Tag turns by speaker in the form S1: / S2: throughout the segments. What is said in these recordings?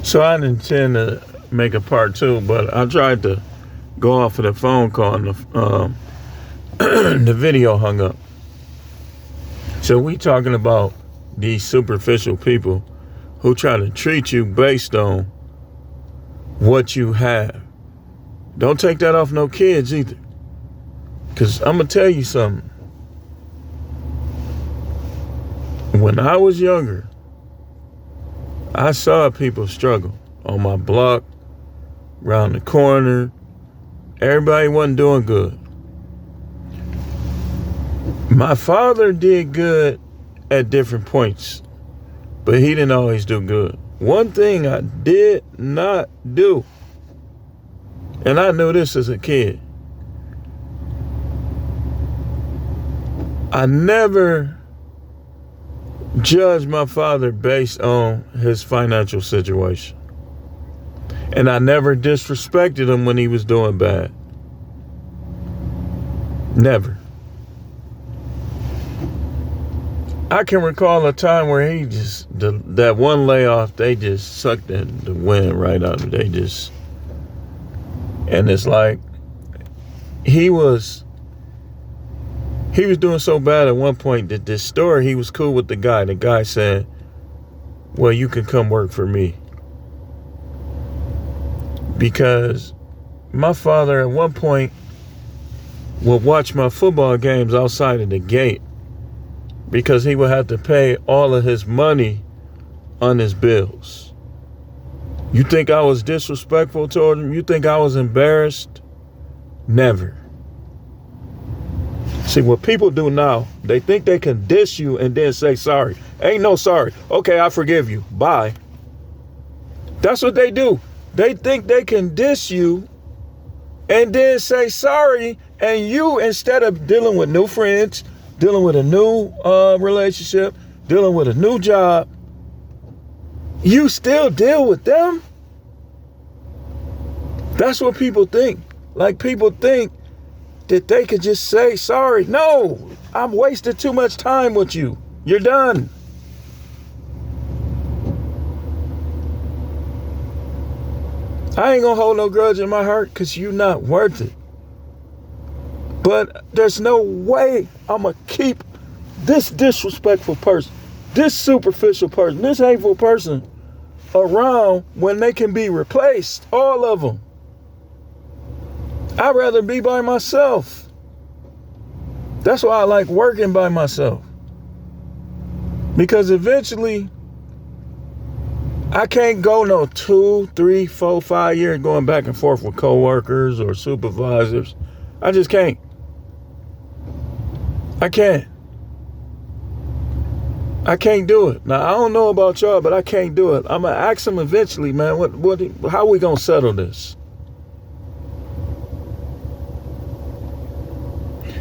S1: So I didn't intend to make a part two, but I tried to go off of the phone call and the video hung up. So we talking about these superficial people who try to treat you based on what you have. Don't take that off no kids either. Because I'm going to tell you something. When I was younger, I saw people struggle on my block, around the corner. Everybody wasn't doing good. My father did good at different points, but he didn't always do good. One thing I did not do, and I knew this as a kid, I never judged my father based on his financial situation. And I never disrespected him when he was doing bad. Never. I can recall a time where he just, that one layoff, they just sucked the wind right out of it. And it's like, he was doing so bad at one point that this story, he was cool with the guy. The guy said, well, you can come work for me. Because my father at one point would watch my football games outside of the gate because he would have to pay all of his money on his bills. You think I was disrespectful toward him? You think I was embarrassed? Never. See, what people do now, they think they can diss you and then say sorry. Ain't no sorry. Okay, I forgive you. Bye. That's what they do. They think they can diss you and then say sorry, and you, instead of dealing with new friends, dealing with a new relationship, dealing with a new job, you still deal with them? That's what people think. Like, people think that they could just say sorry. No, I'm wasting too much time with you. You're done. I ain't gonna hold no grudge in my heart because you're not worth it. But there's no way I'm gonna keep this disrespectful person, this superficial person, this hateful person around when they can be replaced, all of them. I'd rather be by myself. That's why I like working by myself. Because eventually, I can't go no 2, 3, 4, 5 years going back and forth with coworkers or supervisors. I just can't. I can't. I can't do it. Now, I don't know about y'all, but I can't do it. I'm going to ask them eventually, man, how we going to settle this?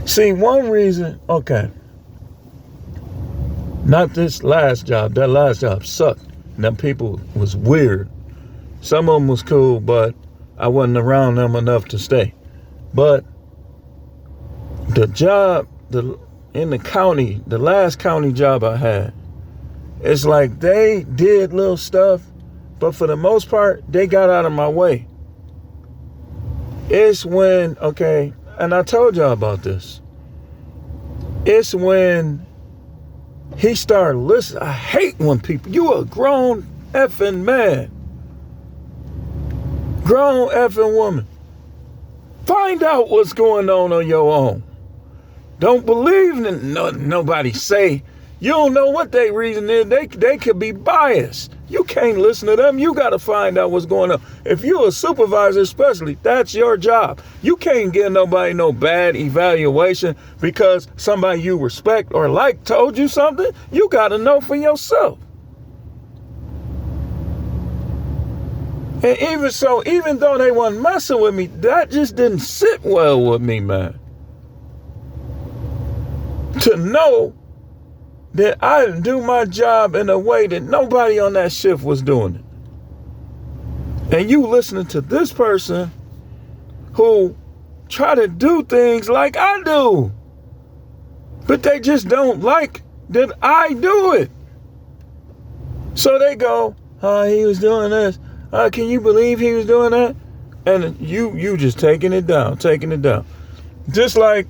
S1: See, one reason, okay, not this last job. That last job sucked. Them people was weird. Some of them was cool, but I wasn't around them enough to stay. But the job in the county, the last county job I had, it's like they did little stuff, but for the most part, they got out of my way. It's when, okay, and I told y'all about this. It's when he started listening. I hate when people, you a grown effing man. Grown effing woman. Find out what's going on your own. Don't believe nobody say. You don't know what their reason is. They could be biased. You can't listen to them. You got to find out what's going on. If you're a supervisor especially, that's your job. You can't give nobody no bad evaluation because somebody you respect or like told you something. You got to know for yourself. And even though they weren't messing with me, that just didn't sit well with me, man. To know that I didn't do my job in a way that nobody on that shift was doing it. And you listening to this person who try to do things like I do, but they just don't like that I do it. So they go, oh, he was doing this. Can you believe he was doing that? And you just taking it down. Just like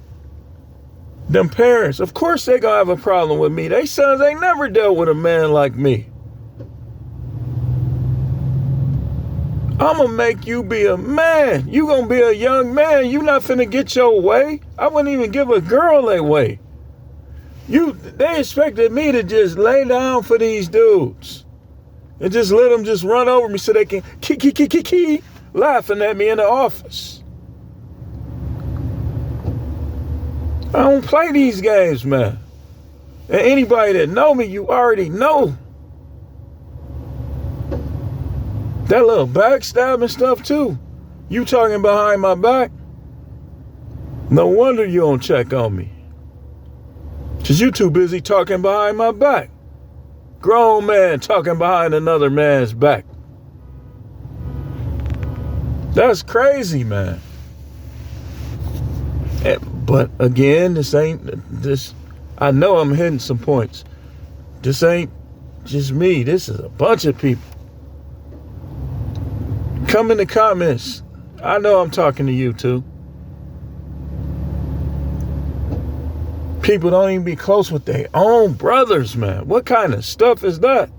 S1: them parents. Of course they gonna have a problem with me. They sons ain't never dealt with a man like me. I'm gonna make you be a man. You gonna be a young man. You not finna get your way. I wouldn't even give a girl a way. They expected me to just lay down for these dudes and just let them just run over me so they can key, laughing at me in the office. I don't play these games, man. And anybody that know me, you already know. That little backstabbing stuff too. You talking behind my back? No wonder you don't check on me. Cause you too busy talking behind my back. Grown man talking behind another man's back. That's crazy, man. But again, I know I'm hitting some points. This ain't just me. This is a bunch of people. Come in the comments. I know I'm talking to you too. People don't even be close with their own brothers, man. What kind of stuff is that?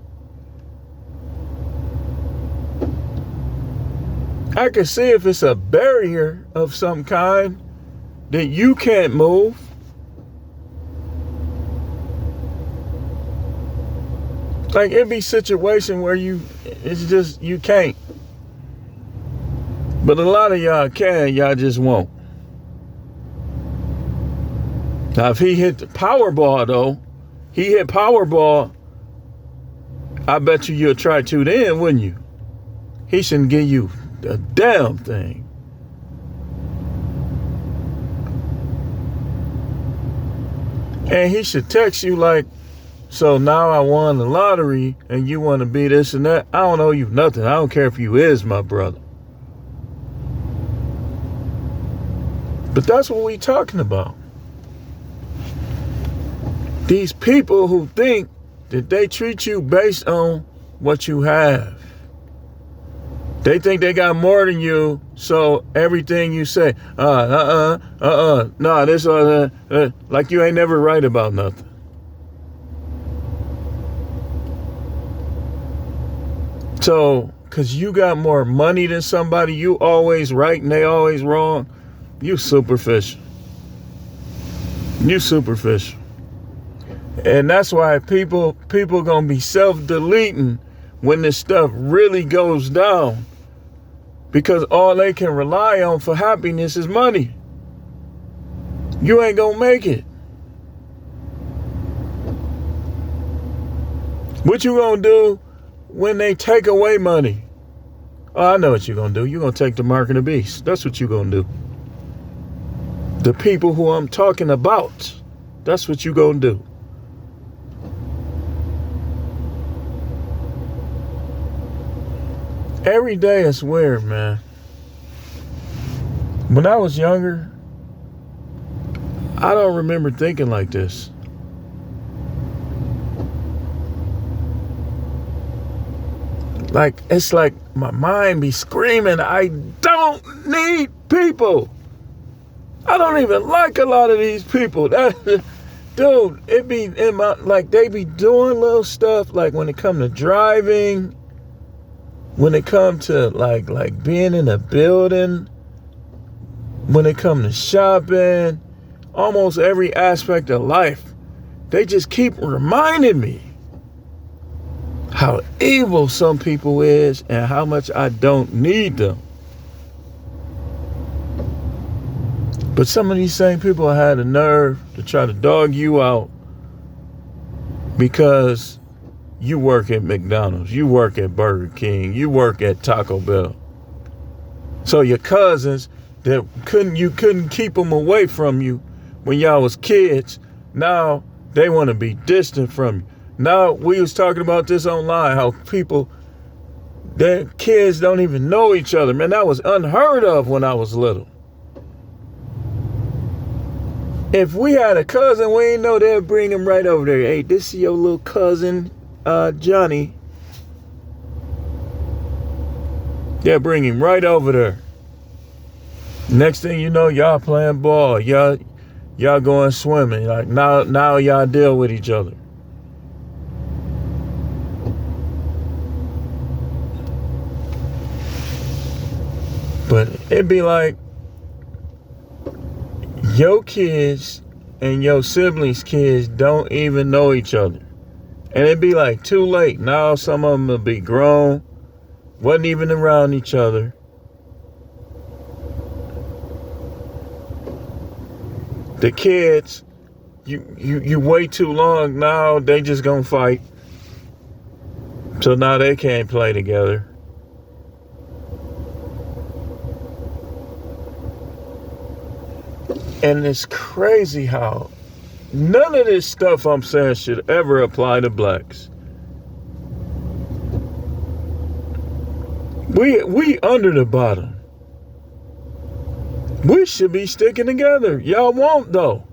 S1: I can see if it's a barrier of some kind that you can't move. Like it be a situation where it's just, you can't. But a lot of y'all can, y'all just won't. Now, if he hit the Powerball, though, I bet you'll try to then, wouldn't you? He shouldn't give you a damn thing. And he should text you like, so now I won the lottery and you want to be this and that. I don't owe you nothing. I don't care if you is my brother. But that's what we talking about. These people who think that they treat you based on what you have. They think they got more than you, so everything you say, like you ain't never right about nothing. So, cause you got more money than somebody, you always right and they always wrong, you superficial. You superficial. And that's why people gonna be self-deleting when this stuff really goes down. Because all they can rely on for happiness is money. You ain't gonna make it. What you gonna do when they take away money? Oh, I know what you're gonna do. You're gonna take the mark of the beast. That's what you're gonna do. The people who I'm talking about, that's what you're gonna do. Every day is weird, man. When I was younger, I don't remember thinking like this. Like, it's like my mind be screaming, I don't need people. I don't even like a lot of these people. Dude, it be in my, like, they be doing little stuff, like when it come to driving, when it come to like being in a building, when it come to shopping, almost every aspect of life, they just keep reminding me how evil some people is and how much I don't need them. But some of these same people had the nerve to try to dog you out because you work at McDonald's, you work at Burger King, you work at Taco Bell. So your cousins that you couldn't keep them away from you when y'all was kids, now they want to be distant from you. Now we was talking about this online, how people, their kids don't even know each other. Man, that was unheard of when I was little. If we had a cousin we ain't know, they'd bring him right over there. Hey, this is your little cousin, Johnny. They'll bring him right over there. Next thing you know, y'all playing ball. Y'all going swimming. Like now y'all deal with each other. But it'd be like your kids and your siblings' kids don't even know each other. And it'd be like too late. Now some of them will be grown, wasn't even around each other. The kids, you wait too long, now they just gonna fight. So now they can't play together. And it's crazy how none of this stuff I'm saying should ever apply to blacks. We under the bottom. We should be sticking together. Y'all won't though.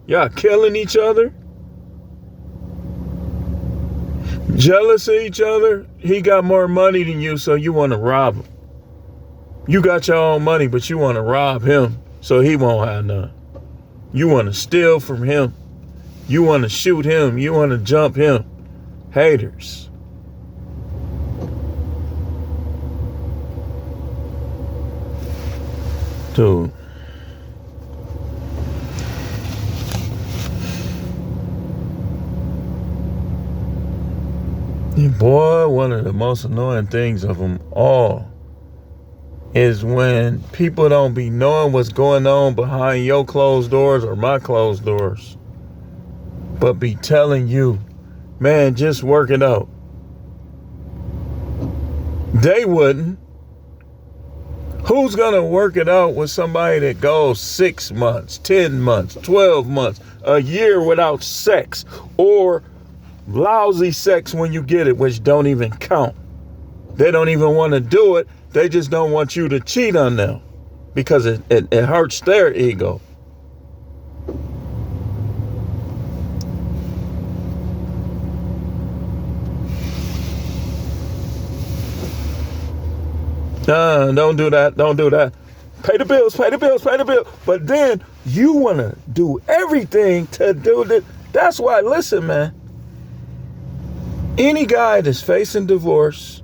S1: Y'all killing each other. Jealous of each other. He got more money than you, so you want to rob him. You got your own money, but you want to rob him, so he won't have none. You want to steal from him. You want to shoot him. You want to jump him. Haters. Dude. Boy, one of the most annoying things of them all is when people don't be knowing what's going on behind your closed doors or my closed doors, but be telling you, man, just work it out. They wouldn't. Who's going to work it out with somebody that goes 6 months, 10 months, 12 months, a year without sex, or lousy sex when you get it, which don't even count? They don't even want to do it. They just don't want you to cheat on them because it hurts their ego. Don't do that. Don't do that. Pay the bills, pay the bills, pay the bill. But then you want to do everything to do that. That's why, listen, man. Any guy that's facing divorce,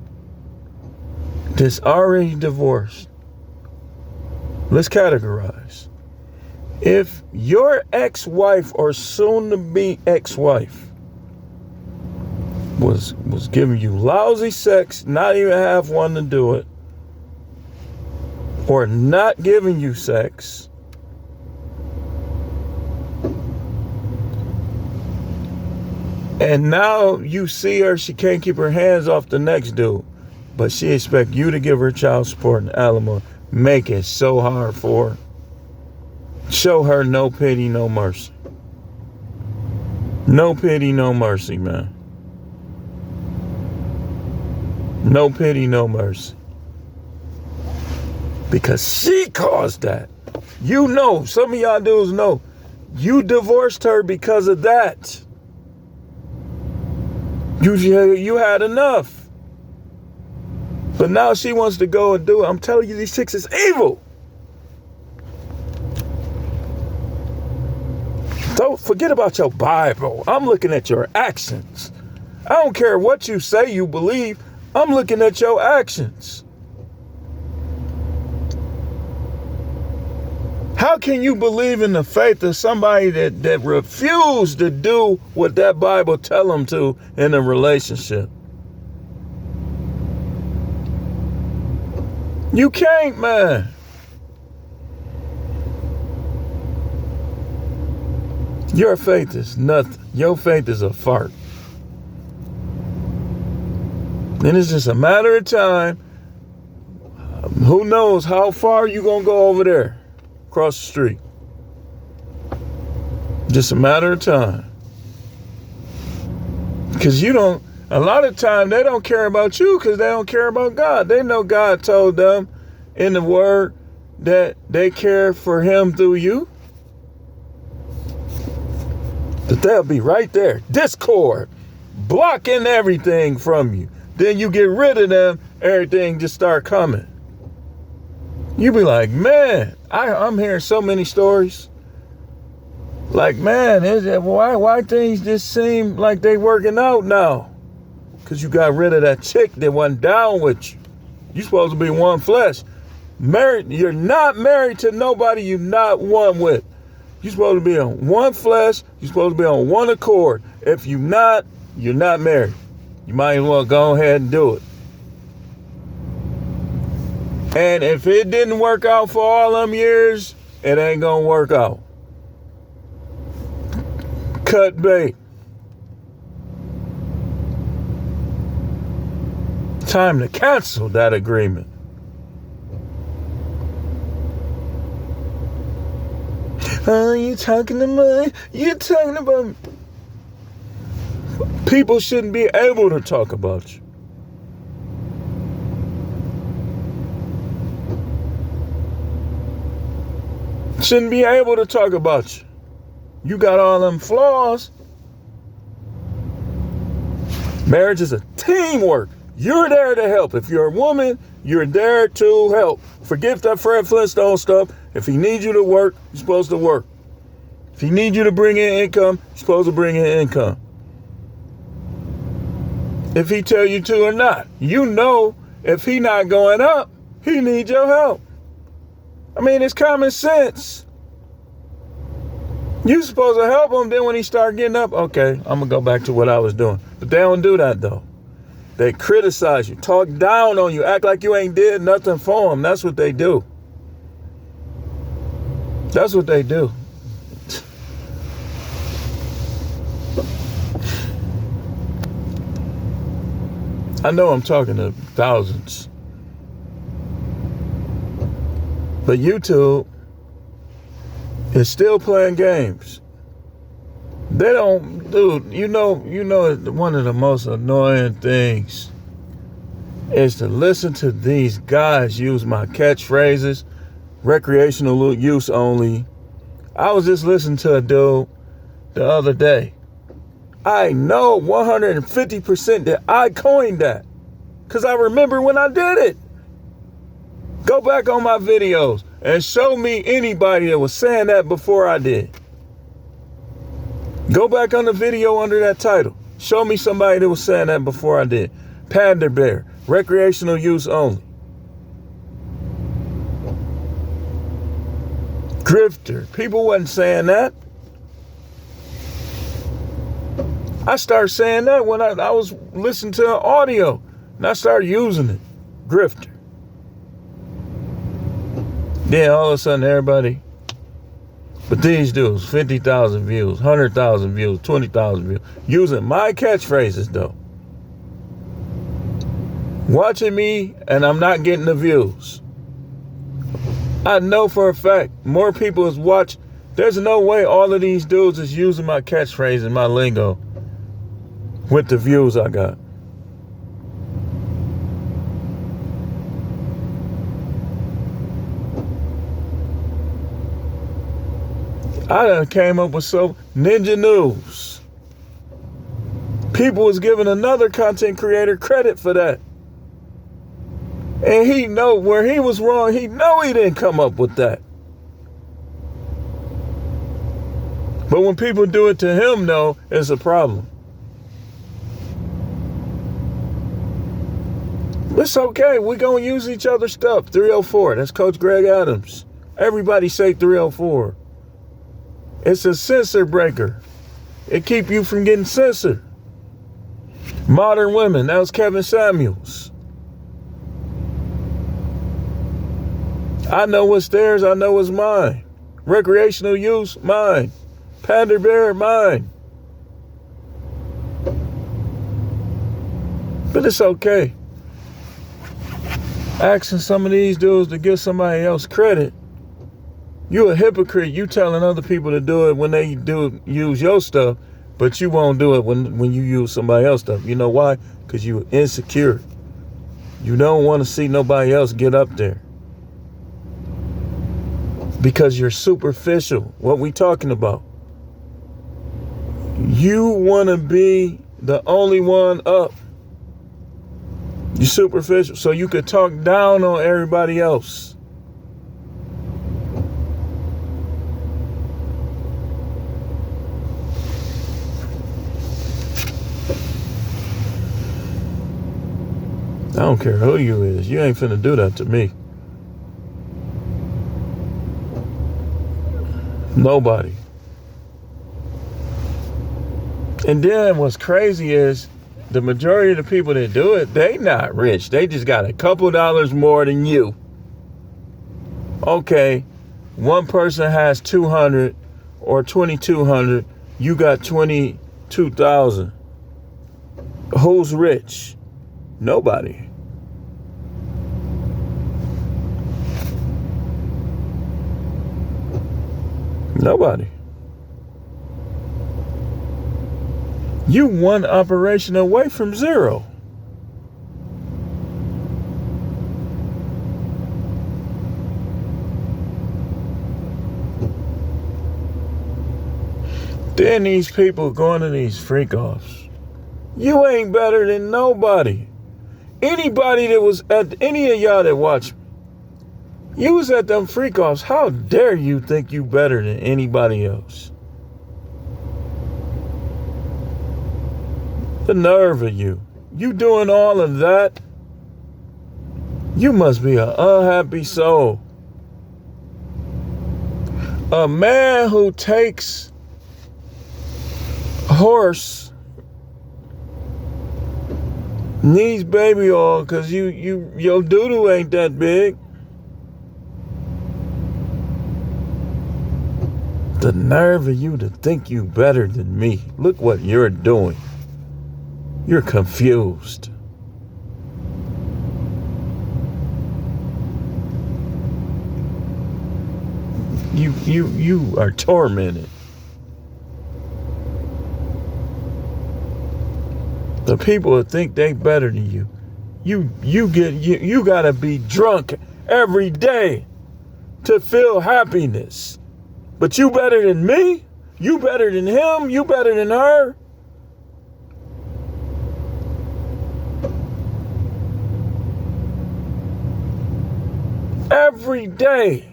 S1: that's already divorced, let's categorize. If your ex-wife or soon-to-be ex-wife was giving you lousy sex, not even have one to do it, or not giving you sex, and now you see her, she can't keep her hands off the next dude, but she expect you to give her child support and alimony. Make it so hard for her. Show her no pity, no mercy. No pity, no mercy, man. No pity, no mercy. Because she caused that. You know, some of y'all dudes know, you divorced her because of that. You had enough. But now she wants to go and do it. I'm telling you, these chicks is evil. Don't forget about your Bible. I'm looking at your actions. I don't care what you say you believe. I'm looking at your actions. How can you believe in the faith of somebody that refused to do what that Bible tell them to in a relationship? You can't, man. Your faith is nothing. Your faith is a fart. And it's just a matter of time. Who knows how far you gonna go over there, across the street. Just a matter of time. Because a lot of time they don't care about you because they don't care about God. They know God told them in the word that they care for him through you. But they'll be right there. Discord. Blocking everything from you. Then you get rid of them everything just start coming. You be like, man, I'm hearing so many stories. Like, man, why things just seem like they working out now? Because you got rid of that chick that wasn't down with you. You supposed to be one flesh. Married, you're not married to nobody you're not one with. You're supposed to be on one flesh. You're supposed to be on one accord. If you're not married. You might as well go ahead and do it. And if it didn't work out for all them years, it ain't gonna work out. Cut bait. Time to cancel that agreement. Oh, you talking to me? You talking about me? People shouldn't be able to talk about you. Shouldn't be able to talk about you. You got all them flaws. Marriage is a teamwork. You're there to help. If you're a woman, you're there to help. Forget that Fred Flintstone stuff. If he needs you to work, you're supposed to work. If he needs you to bring in income, you're supposed to bring in income. If he tell you to or not, you know if he not going up, he needs your help. I mean, it's common sense. You supposed to help him, then when he start getting up, okay, I'm gonna go back to what I was doing. But they don't do that though. They criticize you, talk down on you, act like you ain't did nothing for them. That's what they do. That's what they do. I know I'm talking to thousands. But YouTube is still playing games. They don't, dude, you know, one of the most annoying things is to listen to these guys use my catchphrases, recreational use only. I was just listening to a dude the other day. I know 150% that I coined that because I remember when I did it. Go back on my videos and show me anybody that was saying that before I did. Go back on the video under that title. Show me somebody that was saying that before I did. Panda bear, recreational use only. Grifter, people wasn't saying that. I started saying that when I was listening to an audio and I started using it. Grifter. Then all of a sudden everybody, but these dudes, 50,000 views, 100,000 views, 20,000 views, using my catchphrases though. Watching me and I'm not getting the views. I know for a fact more people is watching. There's no way all of these dudes is using my catchphrase and my lingo with the views I got. I done came up with Ninja News. People was giving another content creator credit for that. And he know where he was wrong. He know he didn't come up with that. But when people do it to him, though, it's a problem. It's okay. We're going to use each other's stuff. 304. That's Coach Greg Adams. Everybody say 304. It's a censor breaker. It keep you from getting censored. Modern Women. That was Kevin Samuels. I know what's theirs. I know what's mine. Recreational use, mine. Panda bear, mine. But it's okay. Asking some of these dudes to give somebody else credit. You a hypocrite. You telling other people to do it when they do use your stuff, but you won't do it when you use somebody else's stuff. You know why? Because you're insecure. You don't want to see nobody else get up there. Because you're superficial. What we talking about? You want to be the only one up. You superficial, so you could talk down on everybody else. I don't care who you is. You ain't finna do that to me. Nobody. And then what's crazy is the majority of the people that do it, they not rich. They just got a couple dollars more than you. Okay, one person has 200 or 2,200. You got 22,000. Who's rich? Nobody. Nobody. You one operation away from zero. Then these people going to these freak offs. You ain't better than nobody. Anybody that was at any of y'all that watch me, you was at them freak offs. How dare you think you better than anybody else? The nerve of you. You doing all of that? You must be an unhappy soul. A man who takes a horse needs baby oil because your doo-doo ain't that big. The nerve of you to think you better than me. Look what you're doing. You're confused. You are tormented. The people that think they better than you. You gotta be drunk every day to feel happiness. But you better than me? You better than him? You better than her? Every day.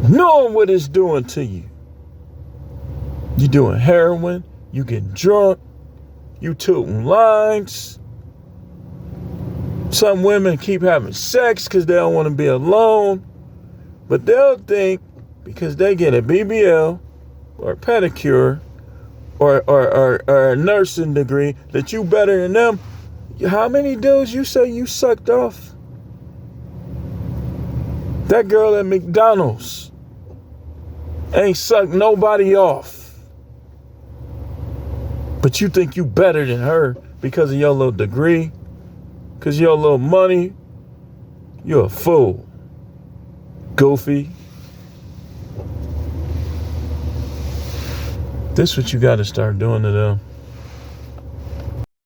S1: Knowing what it's doing to you. You doing heroin, you getting drunk, you tooting lines. Some women keep having sex because they don't want to be alone. But they'll think because they get a BBL or a pedicure or a nursing degree that you better than them. How many dudes you say you sucked off? That girl at McDonald's ain't sucked nobody off. But you think you better than her because of your little degree, because of your little money. You're a fool. Goofy. This is what you got to start doing to them.